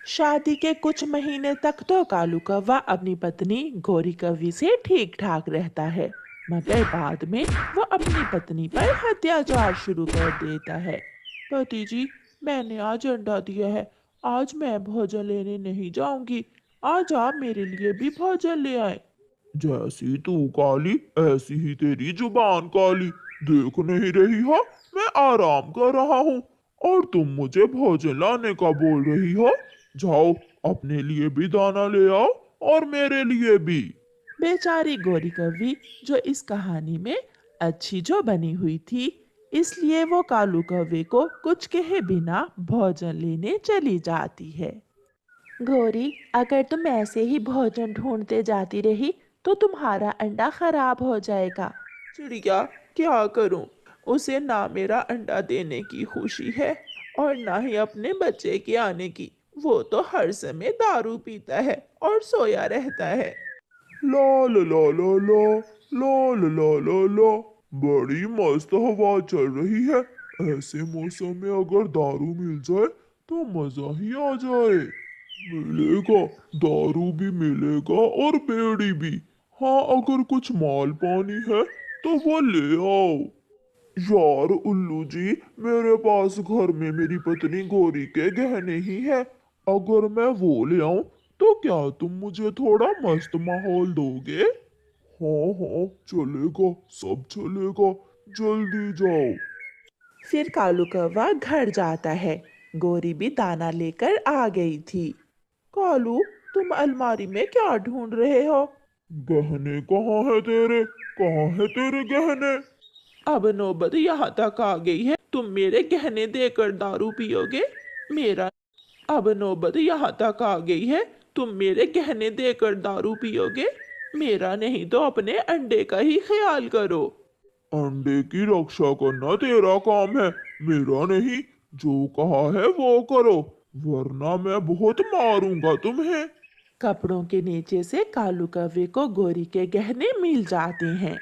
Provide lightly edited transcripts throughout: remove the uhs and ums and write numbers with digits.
शादी के कुछ महीने तक तो कालू कौवा अपनी पत्नी गोरी कौवी से ठीक ठाक रहता है, मगर बाद में वो अपनी पत्नी पर अत्याचार शुरू कर देता है। पति जी, मैंने आज अंडा दिया है। आज मैं भोजन लेने नहीं जाऊंगी। आज आप मेरे लिए भी भोजन ले आए। जैसी तू काली ऐसी ही तेरी जुबान काली। देख नहीं रही हो, मैं आराम कर रहा हूँ और तुम मुझे भोजन लाने का बोल रही हो। जाओ, अपने लिए भी दाना ले आओ और मेरे लिए भी। बेचारी गोरी कौवी जो इस कहानी में अच्छी जो बनी हुई थी, इसलिए वो कालू कौवे को कुछ कहे बिना भोजन लेने चली जाती है। गौरी, अगर तुम ऐसे ही भोजन ढूंढते जाती रही तो तुम्हारा अंडा खराब हो जाएगा। चिड़िया, क्या करूं? उसे ना मेरा अंडा देने की खुशी है और ना ही अपने बच्चे के आने की। वो तो हर समय दारू पीता है और सोया रहता है। ला ला ला ला ला ला ला ला ला ला। बड़ी मस्त हवा चल रही है। ऐसे मौसम में अगर दारू मिल जाए तो मजा ही आ जाए। मिलेगा, दारू भी मिलेगा और बेड़ी भी। हाँ, अगर कुछ माल पानी है तो वो ले आओ। यार उल्लू जी, मेरे पास घर में मेरी पत्नी गौरी के गहने ही हैं। अगर मैं वो ले आऊं तो क्या तुम मुझे थोड़ा मस्त माहौल दोगे? हाँ हाँ, चलेगा, सब चलेगा। जल्दी जाओ। फिर कालू कौवा घर जाता है। गोरी भी दाना लेकर आ गई थी। कालू, तुम अलमारी में क्या ढूंढ रहे हो? गहने कहाँ है तेरे? कहाँ है तेरे गहने? अब नौबत यहाँ तक आ गई है, तुम मेरे गहने देकर दारू पियोगे? मेरा अब नौबत यहाँ तक आ गई है, तुम मेरे गहने देकर दारू पियोगे? मेरा नहीं तो अपने अंडे का ही ख्याल करो। अंडे की रक्षा करना तेरा काम है, मेरा नहीं। जो कहा है वो करो, वरना मैं बहुत मारूंगा तुम्हें। कपड़ों के नीचे से कालू कौवे को गोरी के गहने मिल जाते हैं।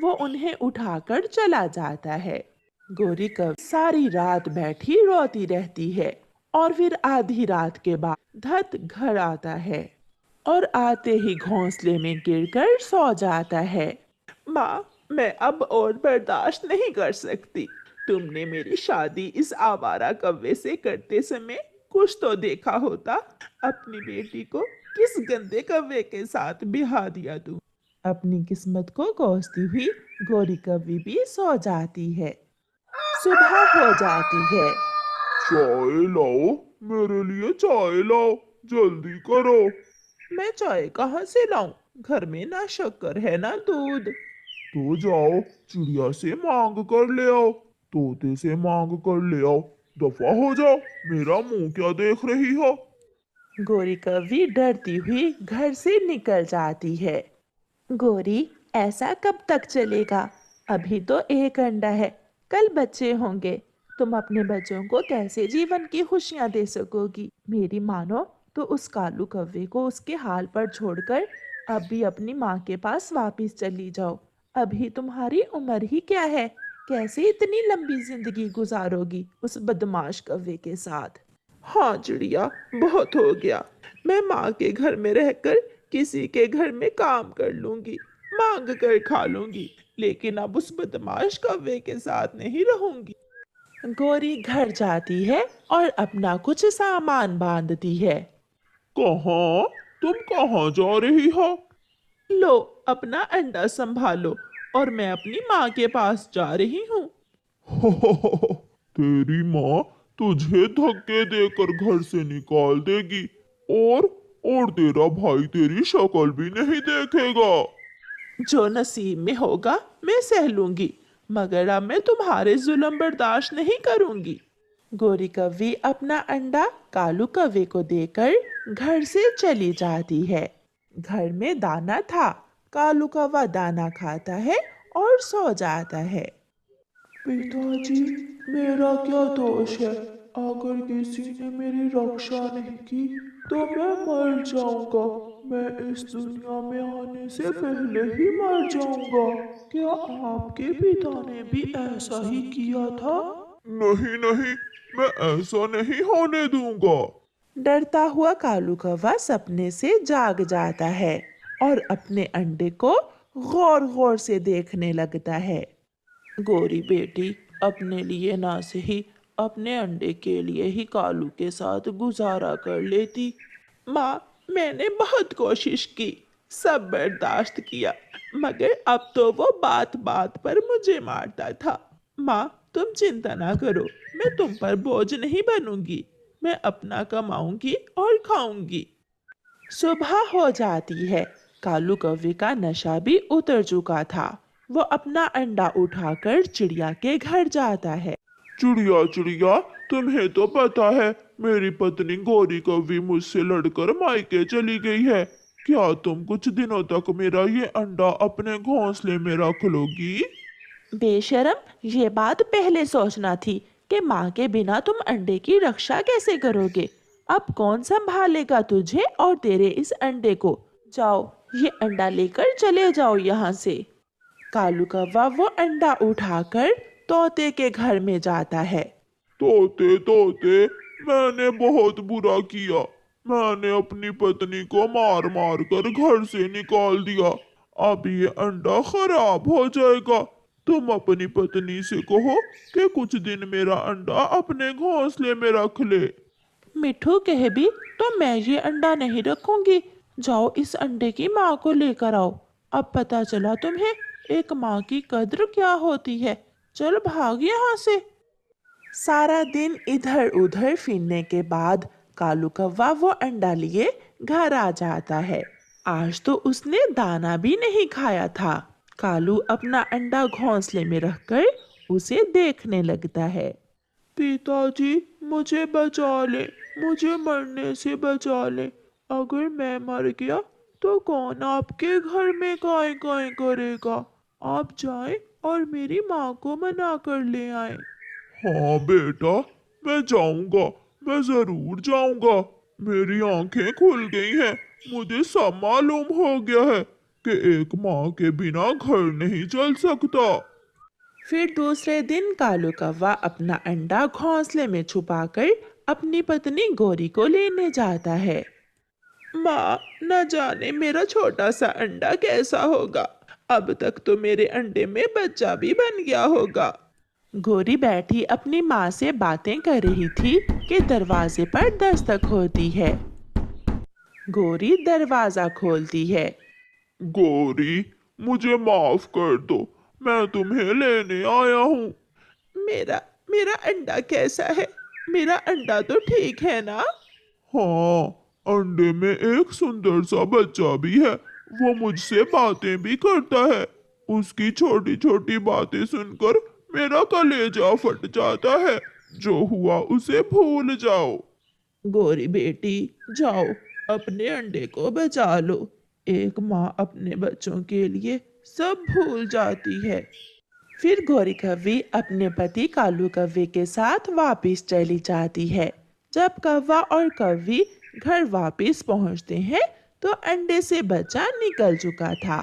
वो उन्हें उठाकर चला जाता है। गोरी कौवी सारी रात बैठी रोती रहती है और फिर आधी रात के बाद धत घर आता है और आते ही घोंसले में गिरकर सो जाता है। माँ, मैं अब और बर्दाश्त नहीं कर सकती। तुमने मेरी शादी इस आवारा कौवे से करते समय कुछ तो देखा होता। अपनी बेटी को किस गंदे कौवे के साथ बिहा दिया तू। अपनी किस्मत को कोसती हुई गोरी कौवी भी सो जाती है। सुबह हो जाती है। चाय लाओ, मेरे लिए चाय लाओ, जल्दी करो। मैं चाय कहाँ से लाऊं? घर में ना शक्कर है ना दूध। तो जाओ, चिड़िया से मांग कर ले आओ, तोते से मांग कर ले आओ। दफा हो जाओ, मेरा मुंह क्या देख रही हो? गोरी कौवी डरती हुई घर से निकल जाती है। गोरी, ऐसा कब तक चलेगा? अभी तो एक अंडा है, कल बच्चे होंगे। तुम अपने बच्चों को कैसे जीवन की खुशियां दे सकोगी? मेरी मानो तो उस कालू कौवे को उसके हाल पर छोड़कर अब भी अपनी माँ के पास वापिस चली जाओ। अभी तुम्हारी उम्र ही क्या है? कैसे इतनी लंबी जिंदगी गुजारोगी उस बदमाश कौवे के साथ? हाँ चिड़िया, बहुत हो गया। मैं माँ के घर में रहकर किसी के घर में काम कर लूंगी, मांग कर खा लूंगी, लेकिन अब उस बदमाश कौवे के साथ नहीं रहूंगी। गोरी घर जाती है और अपना कुछ सामान बांधती है। कहाँ? तुम कहाँ जा रही हो? लो, अपना अंडा संभालो और मैं अपनी माँ के पास जा रही हूँ। तेरी माँ तुझे धक्के देकर घर से निकाल देगी और और तेरा भाई तेरी शक्ल भी नहीं देखेगा। जो नसीब में होगा मैं सह लूंगी, मगर अब मैं तुम्हारे जुल्म बर्दाश्त नहीं करूंगी। गोरी कौवी अपना अंडा कालू कौवे को देकर घर से चली जाती है। घर में दाना था। कालू कौवा दाना खाता है और सो जाता है। पिताजी, मेरा क्या दोष है? अगर किसी ने मेरी रक्षा नहीं की तो मैं मर जाऊंगा। मैं इस दुनिया में आने से पहले ही मर जाऊंगा। क्या आपके पिता ने भी ऐसा ही किया था? नहीं नहीं, मैं ऐसा नहीं होने दूंगा। डरता हुआ कालू कौवा सपने से जाग जाता है और अपने अंडे को गौर गौर से देखने लगता है। गोरी बेटी अपने लिए ना सही अपने अंडे के लिए ही कालू के साथ गुजारा कर लेती। माँ, मैंने बहुत कोशिश की, सब बर्दाश्त किया, मगर अब तो वो बात बात पर मुझे मारता था। माँ, तुम चिंता ना करो, मैं तुम पर बोझ नहीं बनूंगी। मैं अपना कमाऊंगी और खाऊंगी। सुबह हो जाती है। कालू कौवे का नशा भी उतर चुका था। वो अपना अंडा उठाकर चिड़िया के घर जाता है। चिड़िया चिड़िया, तुम्हें तो पता है मेरी पत्नी गौरी कौवी मुझसे लड़कर मायके चली गई है। क्या तुम कुछ दिनों तक मेरा ये अंडा अपने घोंसले में रख लोगी? बेशरम, ये बात पहले सोचना थी कि माँ के बिना तुम अंडे की रक्षा कैसे करोगे। अब कौन संभालेगा तुझे और तेरे इस अंडे को। जाओ, ये अंडा लेकर चले जाओ यहाँ से। कालू कौवा वो अंडा उठाकर तोते के घर में जाता है। तोते तोते, मैंने बहुत बुरा किया। मैंने अपनी पत्नी को मार मार कर घर से निकाल दिया। अब ये अंडा खराब हो जाएगा। तुम अपनी पत्नी से कहो कि कुछ दिन मेरा अंडा अपने घोंसले में रख ले। मिठू कहे भी तो मैं ये अंडा नहीं रखूंगी। जाओ, इस अंडे की माँ को लेकर आओ। अब पता चला तुम्हें एक माँ की कद्र क्या होती है। चल भाग यहाँ से। सारा दिन इधर उधर फिरने के बाद कालू कौवा वो अंडा लिए घर आ जाता है। आज तो उसने दाना भी नहीं खाया था। कालू अपना अंडा घोंसले में रखकर उसे देखने लगता है। पिताजी, मुझे बचा ले, मुझे मरने से बचा ले। अगर मैं मर गया तो कौन आपके घर में काय काय करेगा। आप जाएं और मेरी माँ को मना कर ले आए। हाँ बेटा, मैं जाऊंगा, मैं जरूर जाऊंगा। मेरी आंखें खुल गई हैं। मुझे सब मालूम हो गया है कि एक माँ के बिना घर नहीं चल सकता। फिर दूसरे दिन कालू कौवा अपना अंडा घोंसले में छुपाकर अपनी पत्नी गोरी को लेने जाता है। माँ, न जाने मेरा छोटा सा अंडा कैसा होगा। अब तक तो मेरे अंडे में बच्चा भी बन गया होगा। गोरी बैठी अपनी माँ से बातें कर रही थी कि दरवाजे पर दस्तक होती है। गोरी दरवाजा खोलती है। गौरी, मुझे माफ कर दो, मैं तुम्हें लेने आया हूँ। मेरा मेरा अंडा कैसा है? मेरा अंडा तो ठीक है ना? हाँ, अंडे में एक सुंदर सा बच्चा भी है। वो मुझसे बातें भी करता है। उसकी छोटी छोटी बातें सुनकर मेरा कलेजा फट जाता है। जो हुआ उसे भूल जाओ। गोरी बेटी, जाओ, अपने अंडे को बचा लो। एक माँ अपने बच्चों के लिए सब भूल जाती है। फिर गोरी कौवी अपने पति कालू कौवे के साथ वापस चली जाती है। जब कौवा और कौवी घर वापस पहुंचते हैं तो अंडे से बच्चा निकल चुका था।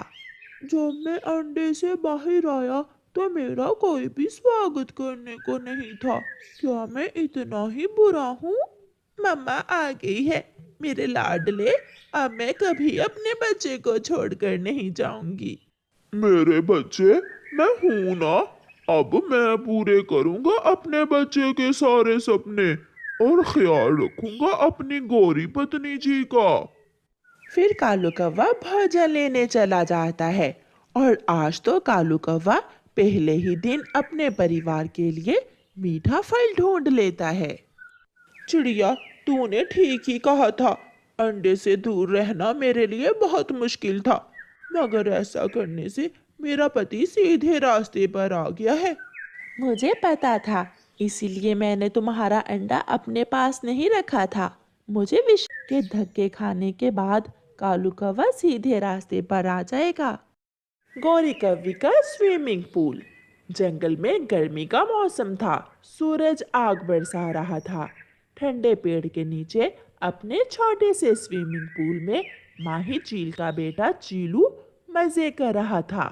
जब मैं अंडे से बाहर आया तो मेरा कोई भी स्वागत करने को नहीं था। क्या मैं इतना ही बुरा हूँ? मम्मा आ गई है, मेरे लाडले। अब मैं कभी अपने बच्चे को छोड़कर नहीं जाऊंगी। मेरे बच्चे, मैं हूं ना। अब मैं पूरे करूंगा अपने बच्चे के सारे सपने और ख्याल रखूंगा अपनी गोरी पत्नी जी का। फिर कालू कौवा भोजन लेने चला जाता है और आज तो कालू कौवा पहले ही दिन अपने परिवार के लिए मीठा फल ढूंढ लेता है। चिड़िया, तूने ठीक ही कहा था। अंडे से दूर रहना मेरे लिए बहुत मुश्किल था, मगर ऐसा करने से मेरा पति सीधे रास्ते पर आ गया है। मुझे पता था, इसीलिए मैंने तुम्हारा अंडा अपने पास नहीं रखा था। मुझे विष के धक्के खाने के बाद कालू कौवा सीधे रास्ते पर आ जाएगा। गौरी कौवी का स्विमिंग पूल। जंगल में गर्मी का मौसम था। सूरज आग बरसा रहा था। ठंडे पेड़ के नीचे अपने छोटे से स्विमिंग पूल में माही चील का बेटा चीलू मजे कर रहा था।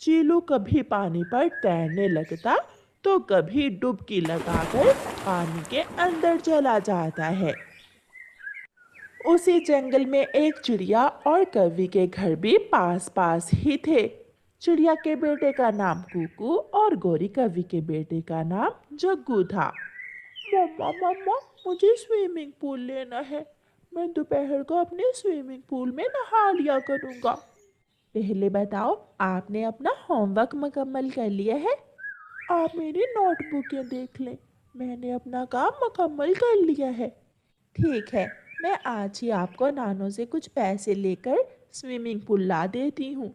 चीलू कभी पानी पर तैरने लगता तो कभी डुबकी लगाकर पानी के अंदर चला जाता है। उसी जंगल में एक चिड़िया और कौवी के घर भी पास पास ही थे। चिड़िया के बेटे का नाम कुकू और गोरी कौवी के बेटे का नाम जग्गू था। मम्मा मम्मा, मुझे स्विमिंग पूल लेना है। मैं दोपहर को अपने स्विमिंग पूल में नहा लिया करूँगा। पहले बताओ, आपने अपना होमवर्क मुकम्मल कर लिया है? आप मेरी नोटबुकें देख लें, मैंने अपना काम मुकम्मल कर लिया है। ठीक है, मैं आज ही आपको नानों से कुछ पैसे लेकर स्विमिंग पूल ला देती हूँ।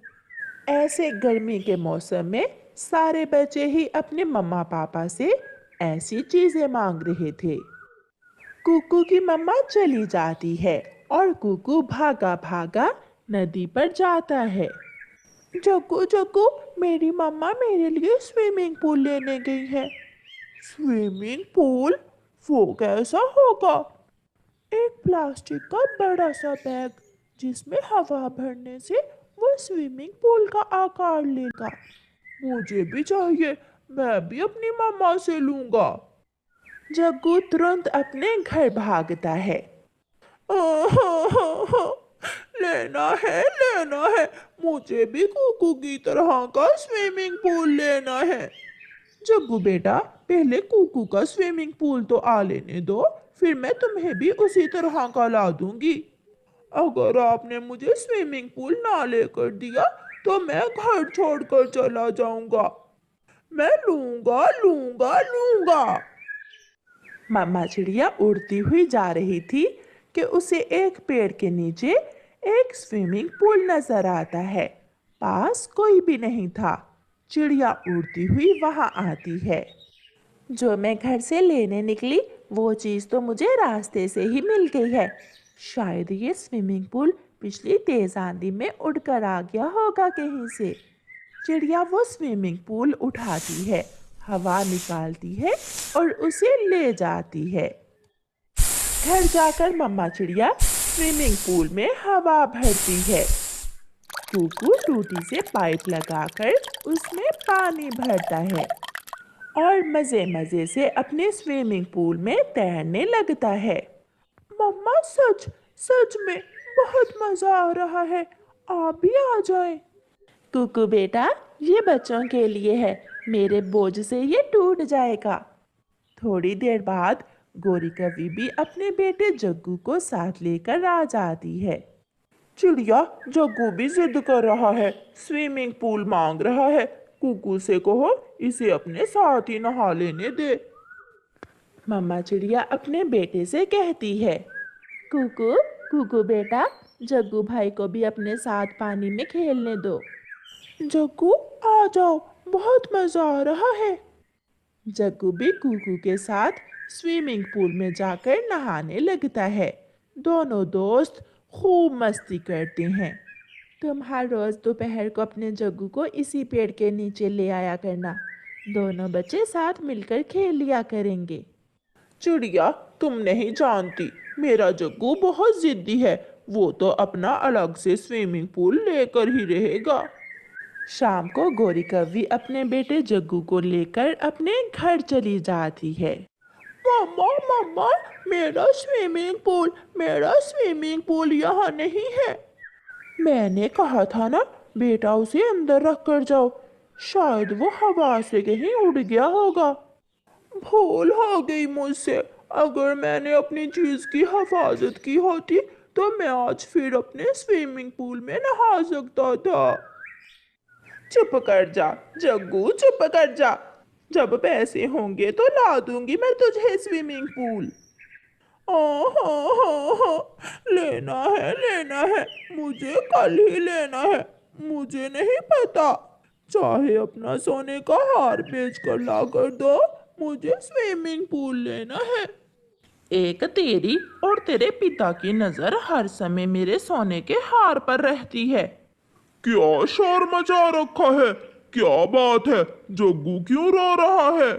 ऐसे गर्मी के मौसम में सारे बच्चे ही अपने मम्मा पापा से ऐसी चीजें मांग रहे थे। कुकू की मम्मा चली जाती है और कुकू भागा भागा नदी पर जाता है। जग्गू जग्गू, मेरी मम्मा मेरे लिए स्विमिंग पूल लेने गई है। Swimming pool? वो कैसा होगा? एक प्लास्टिक का बड़ा सा बैग जिसमें हवा भरने से वो स्विमिंग पूल का आकार लेगा। मुझे भी चाहिए, मैं भी अपनी मम्मा से लूंगा। जग्गू तुरंत अपने घर भागता है। ओहो, लेना है, मुझे भी कुकू की तरह का स्विमिंग पूल लेना है। जग्गू बेटा, पहले कुकू का स्विमिंग पूल तो आ लेने दो, फिर मैं तुम्हें भी उसी तरह का ला दूंगी। अगर आपने मुझे स्विमिंग पूल ना लेकर दिया तो मैं घर छोड़कर चला जाऊंगा। मैं लूंगा लूंगा लूंगा। मम्मा चिड़िया उड़ती हुई जा रही थी कि उसे एक पेड़ के नीचे एक स्विमिंग पूल नजर आता है। पास कोई भी नहीं था। चिड़िया उड़ती हुई वहां आती है। जो मैं घर से लेने निकली वो चीज़ तो मुझे रास्ते से ही मिल गई है। शायद ये स्विमिंग पूल पिछली तेज आंधी में उड़कर आ गया होगा कहीं से। चिड़िया वो स्विमिंग पूल उठाती है, हवा निकालती है और उसे ले जाती है। घर जाकर मम्मा चिड़िया स्विमिंग पूल में हवा भरती है। कुकू टूटी से पाइप लगाकर उसमें पानी भरता है और मजे मजे से अपने स्विमिंग पूल में तैरने लगता है। मम्मा, सच सच में बहुत मजा आ रहा है, आप भी आ जाएं। कुकू बेटा, ये बच्चों के लिए है, मेरे बोझ से ये टूट जाएगा। थोड़ी देर बाद गोरी कवि भी अपने बेटे जग्गू को साथ लेकर आ जाती है। चिड़िया, जग्गू भी जिद कर रहा है, स्विमिंग पूल मांग रहा है। कुकू से कहो इसे अपने साथ ही नहा लेने दे। मम्मा चिड़िया अपने बेटे से कहती है। कुकू कुकू बेटा, जग्गू भाई को भी अपने साथ पानी में खेलने दो। जग्गू, आ जाओ, बहुत मजा आ रहा है। जग्गू भी कुकू के साथ स्विमिंग पूल में जाकर नहाने लगता है। दोनों दोस्त खूब मस्ती करते हैं। तुम हर रोज दोपहर को अपने जग्गू को इसी पेड़ के नीचे ले आया करना। दोनों बच्चे साथ मिलकर खेल लिया करेंगे। चिड़िया, तुम नहीं जानती, मेरा जग्गू बहुत जिद्दी है। वो तो अपना अलग से स्विमिंग पूल लेकर ही रहेगा। शाम को गोरी कव्वी अपने बेटे जग्गू को लेकर अपने घर चली जाती है। मम्मा मम्मा, मेरा स्विमिंग पूल यहाँ नहीं है। मैंने कहा था ना, बेटा उसे अंदर रख कर जाओ। शायद वो हवा से कहीं उड़ गया होगा। भूल हो गई मुझसे। अगर मैंने अपनी चीज की हिफाजत की होती तो मैं आज फिर अपने स्विमिंग पूल में नहा सकता था। चुप कर जा जग्गू, चुप कर जा। जब पैसे होंगे तो ला दूंगी मैं तुझे स्विमिंग पूल। ओहो, लेना है, मुझे कल ही लेना है। मुझे नहीं पता, चाहे अपना सोने का हार बेच कर ला कर दो, मुझे स्विमिंग पूल लेना है। एक तेरी और तेरे पिता की नजर हर समय मेरे सोने के हार पर रहती है। क्या शोर मचा रखा है? क्या बात है? जग्गू क्यों रो रहा है?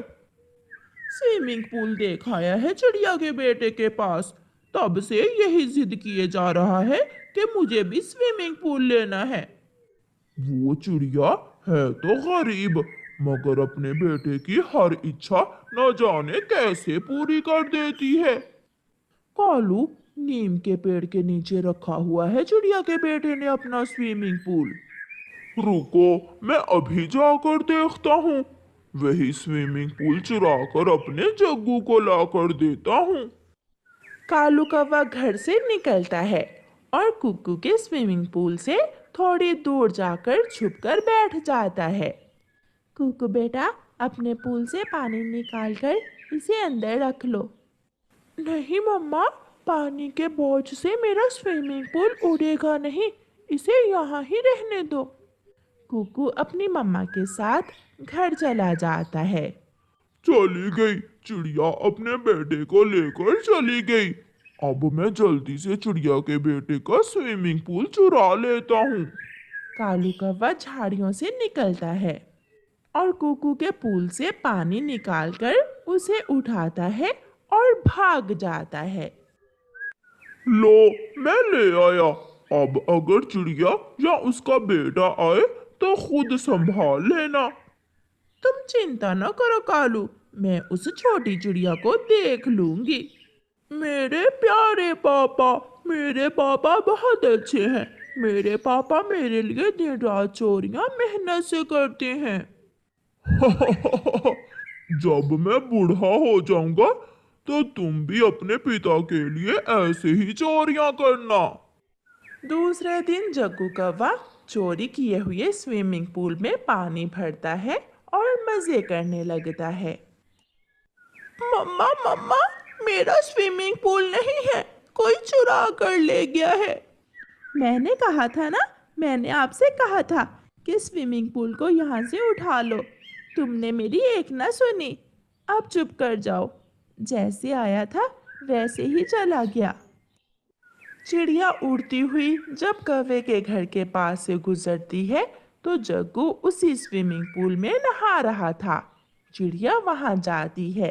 स्विमिंग पूल देखाया है चिड़िया के बेटे के पास, तब से यही जिद किए जा रहा है कि मुझे भी स्विमिंग पूल लेना है। वो चिड़िया है तो गरीब, मगर अपने बेटे की हर इच्छा न जाने कैसे पूरी कर देती है। कालू, नीम के पेड़ के नीचे रखा हुआ है चिड़िया के बेटे ने अपना स्विमिंग पूल। रुको, मैं अभी जाकर देखता हूँ। वही स्विमिंग पूल चुरा कर अपने जग्गू को लाकर देता हूँ। कालू कौवा घर से निकलता है और कुक्कू के स्विमिंग पूल से थोड़ी दूर जाकर छुपकर बैठ जाता है। कुक्कू बेटा, अपने पूल से पानी निकालकर इसे अंदर रख लो। नहीं मम्मा, पानी के बोझ से मेरा स्विमिंग पूल उड़ेगा नहीं, इसे यहाँ ही रहने दो। कुक्कू अपनी मम्मा के साथ घर चला जाता है। चली गई, चिड़िया अपने बेटे को लेकर चली गई। अब मैं जल्दी से चिड़िया के बेटे का स्विमिंग पूल चुरा लेता हूँ। कालू कौवा झाड़ियों से निकलता है और कुकू के पूल से पानी निकालकर उसे उठाता है और भाग जाता है। लो, मैं ले आया। अब अगर चिड़िया या उसका बेटा आए तो खुद संभाल लेना। तुम चिंता न करो कालू, मैं उस छोटी चिड़िया को देख लूंगी। मेरे प्यारे पापा, मेरे पापा बहुत अच्छे हैं। मेरे पापा मेरे लिए दिन रात चोरियां मेहनत से करते हैं। जब मैं बूढ़ा हो जाऊंगा तो तुम भी अपने पिता के लिए ऐसे ही चोरियां करना। दूसरे दिन जग्गू कौवा चोरी किए हुए स्विमिंग पूल में पानी भरता है और मजे करने लगता है। मम्मा मम्मा, मेरा स्विमिंग पूल नहीं है, कोई चुरा कर ले गया है। मैंने कहा था ना, मैंने आपसे कहा था कि स्विमिंग पूल को यहाँ से उठा लो। तुमने मेरी एक ना सुनी। अब चुप कर जाओ। जैसे आया था वैसे ही चला गया। चिड़िया उड़ती हुई जब कौवे के घर के पास से गुजरती है तो जग्गू उसी स्विमिंग पूल में नहा रहा था। चिड़िया वहां जाती है।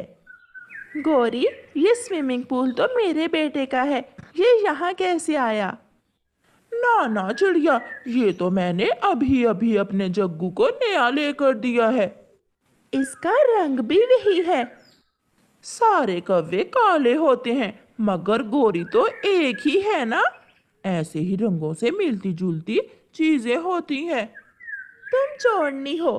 गौरी, ये स्विमिंग पूल तो मेरे बेटे का है, ये यहाँ कैसे आया? ना ना चिड़िया, ये तो मैंने अभी अभी अपने जग्गू को नया लेकर दिया है। इसका रंग भी वही है। सारे कौवे काले होते हैं मगर गोरी तो एक ही है ना। ऐसे ही रंगों से मिलती जुलती चीजें होती हैं। तुम चोरनी हो।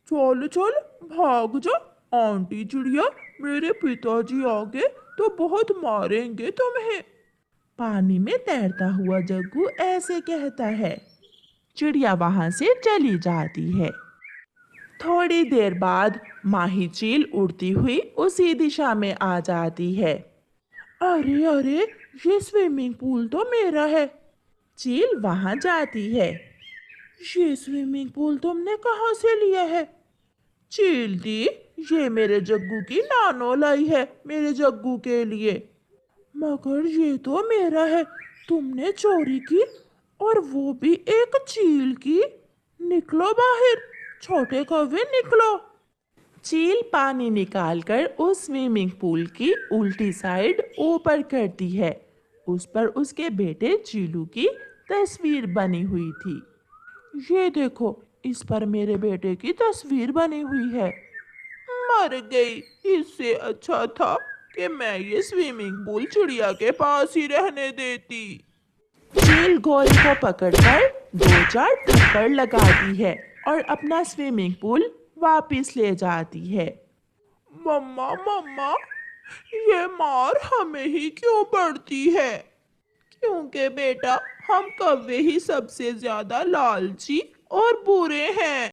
चल चल भाग जा। आंटी चिड़िया, मेरे पिताजी आगे तो बहुत मारेंगे तुम्हें। पानी में तैरता हुआ जग्गू ऐसे कहता है। चिड़िया वहां से चली जाती है। थोड़ी देर बाद माही चील उड़ती हुई उसी दिशा में आ जाती है। अरे अरे, ये स्विमिंग पूल तो मेरा है। चील वहां जाती है। ये स्विमिंग पूल तुमने कहाँ से लिया है? चील दी, ये मेरे जग्गू की नानो लाई है मेरे जग्गू के लिए। मगर ये तो मेरा है, तुमने चोरी की, और वो भी एक चील की। निकलो बाहर, छोटे कौवे निकलो। चील पानी निकालकर उस स्विमिंग पूल की उल्टी साइड ऊपर करती है। उस पर उसके बेटे चीलू की तस्वीर बनी हुई थी। ये देखो, इस पर मेरे बेटे की तस्वीर बनी हुई है। मर गई, इससे अच्छा था कि मैं ये स्विमिंग पूल चिड़िया के पास ही रहने देती। चील गोरी को पकड़कर दो चार थप्पड़ लगाती है और अपना स्विमिंग पूल वापस ले जाती है। मम्मा मम्मा, ये मार हमें ही क्यों पड़ती है? क्योंकि बेटा, हम कौवे ही सबसे ज्यादा लालची और बुरे हैं।